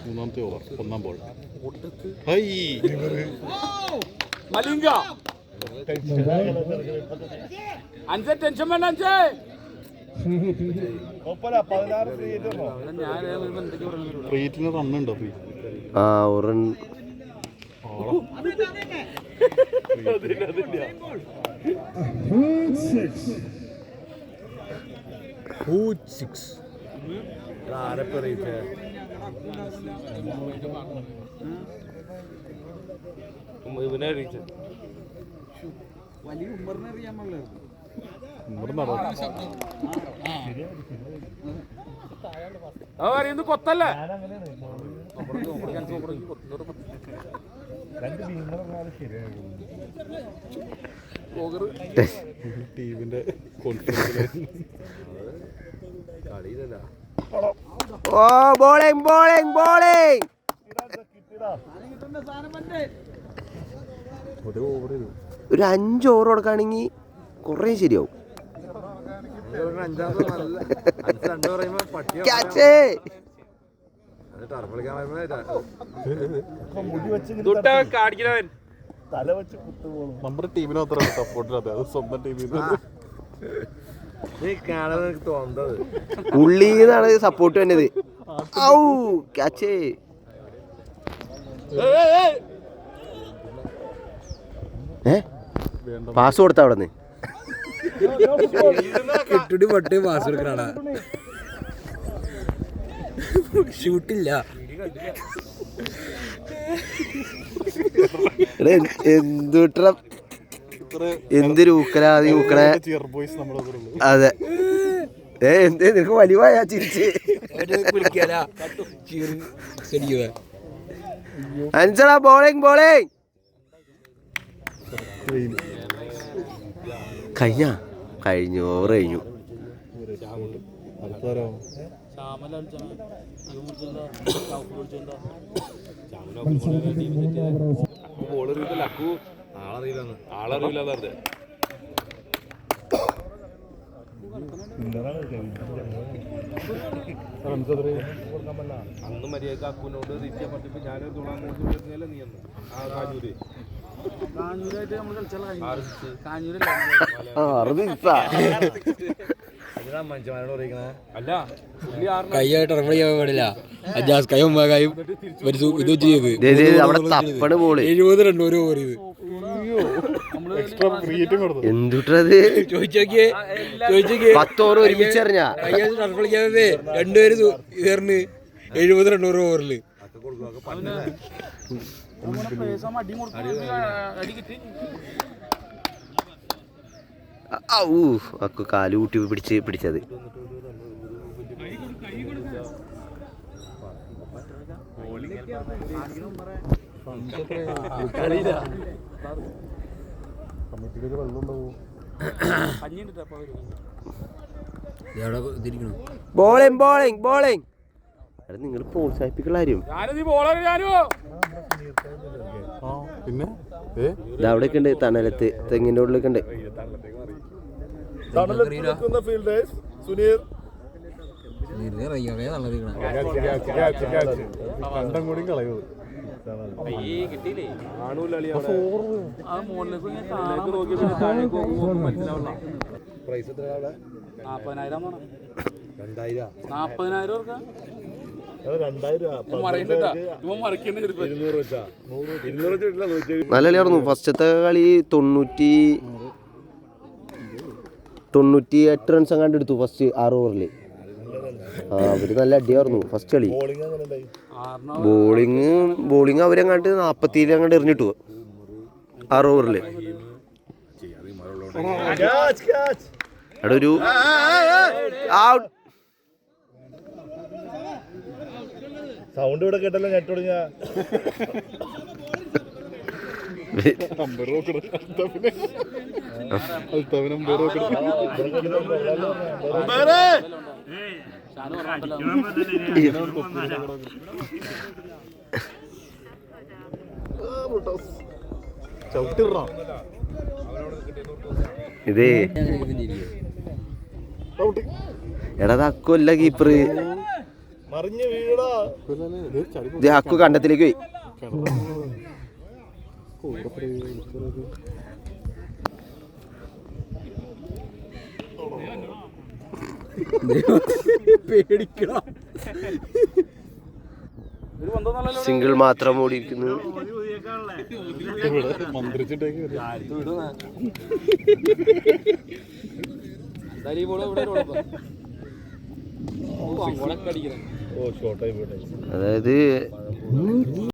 മൂന്നാമത്തെ ഓവർ, ഒന്നാം ബോൾ. മലിംഗ അഞ്ച് ടെൻഷൻ വേണ്ട അഞ്ച്. ഫ്രീറ്റിന് റണ്ണുണ്ടോ? കൊത്തല്ലേ ടീമിന്റെ ബോളിംഗ് ബോളിംഗ് ബോളിംഗ്. ഒരു 5 ഓവർ കൊടുക്കുകയാണെങ്കിൽ കുറേ ശരിയാവും. നമ്മുടെ ടീമിന് അത്ര സപ്പോർട്ടില്ലാതെ, അത് സ്വന്തം ടീമിൽ ഉള്ളിന്നാണ് സപ്പോർട്ട് വന്നത്. ഔ ക്യാച്ച്. പാസ് കൊടുത്ത അവിടെ നിന്ന് കെട്ടുടി പൊട്ടി പാസ് കൊടുക്കണ ഷൂട്ടില്ല. എന്തൊരു ഊക്കലാ ഊക്കണേ. അതെ എന്തേ നിനക്ക് വലിയ ചിരിച്ച് അഞ്ചടാ. ബോളിംഗ് ബോളിംഗ് കഴിഞ്ഞു ഓവർ കഴിഞ്ഞു. ആളറിയില്ല. അന്ന് മര്യാദ അക്കുനോട് തിരിച്ചാൽ പറ്റിപ്പോ ഞാനൊരു തുളാൻ നോക്കില്ല. നീ അന്ന് കാഞ്ഞൂരായിട്ട് നമ്മൾ കൈയായിട്ട് ഇറങ്ങി പാടില്ല. അജാസ് കൈ മുമ്പായും ഇത് ചെയ്ത് 70 റൺ ഓരോ ഓവർ ചെയ്ത് എന്തുട്ടത് ചോദിച്ചോക്കിയേ 10 ഓവർ ഒരുമിച്ചറിഞ്ഞാ ടർഫ് കളിക്കാതെ 2 പേര് കയറിന് 70 റൺ ഓരോ ഓവറില്. അക്കു കാല് കൂട്ടി പിടിച്ചത്. Bowling bowling bowling. അത് നിങ്ങൾ പ്രോത്സാഹിപ്പിക്കുന്ന കാര്യം. പിന്നെ അവിടെയൊക്കെ ഉണ്ട്, തണലത്ത് തെങ്ങിന്റെ ഉള്ളിലൊക്കെ ഉണ്ട്. കണ്ടം കൂടി കളയൂ. നല്ല കളിയായിരുന്നു. ഫസ്റ്റത്തെ കളി 98 റൺസ് അങ്ങാണ്ട് എടുത്തു ഫസ്റ്റ് 6 ഓവറിൽ. അവര് നല്ല അടിയായിരുന്നു ഫസ്റ്റ് കളി. ബോളിങ് അവരങ്ങാണ്ട് 47 അങ്ങോട്ട് എറിഞ്ഞിട്ടു 6 ഓവറിൽ. അവിടെ ഒരു സൗണ്ട് ഇവിടെ കേട്ടല്ലോ. നെറ്റ് തുടങ്ങിയ ഇതേ എടാ അക്കല്ല കീപ്പറ്. മറിഞ്ഞ് വീഴടാ. ഇത് ഹക്കു കണ്ടത്തിലേക്ക് പോയി. പേടിക്കണം. സിംഗിൾ മാത്രം ഓടിയിരിക്കുന്നു. മന്ത്രിച്ചിട്ടേക്ക് ഓ ഷോർട്ടായി പോട്ടെ. അതായത്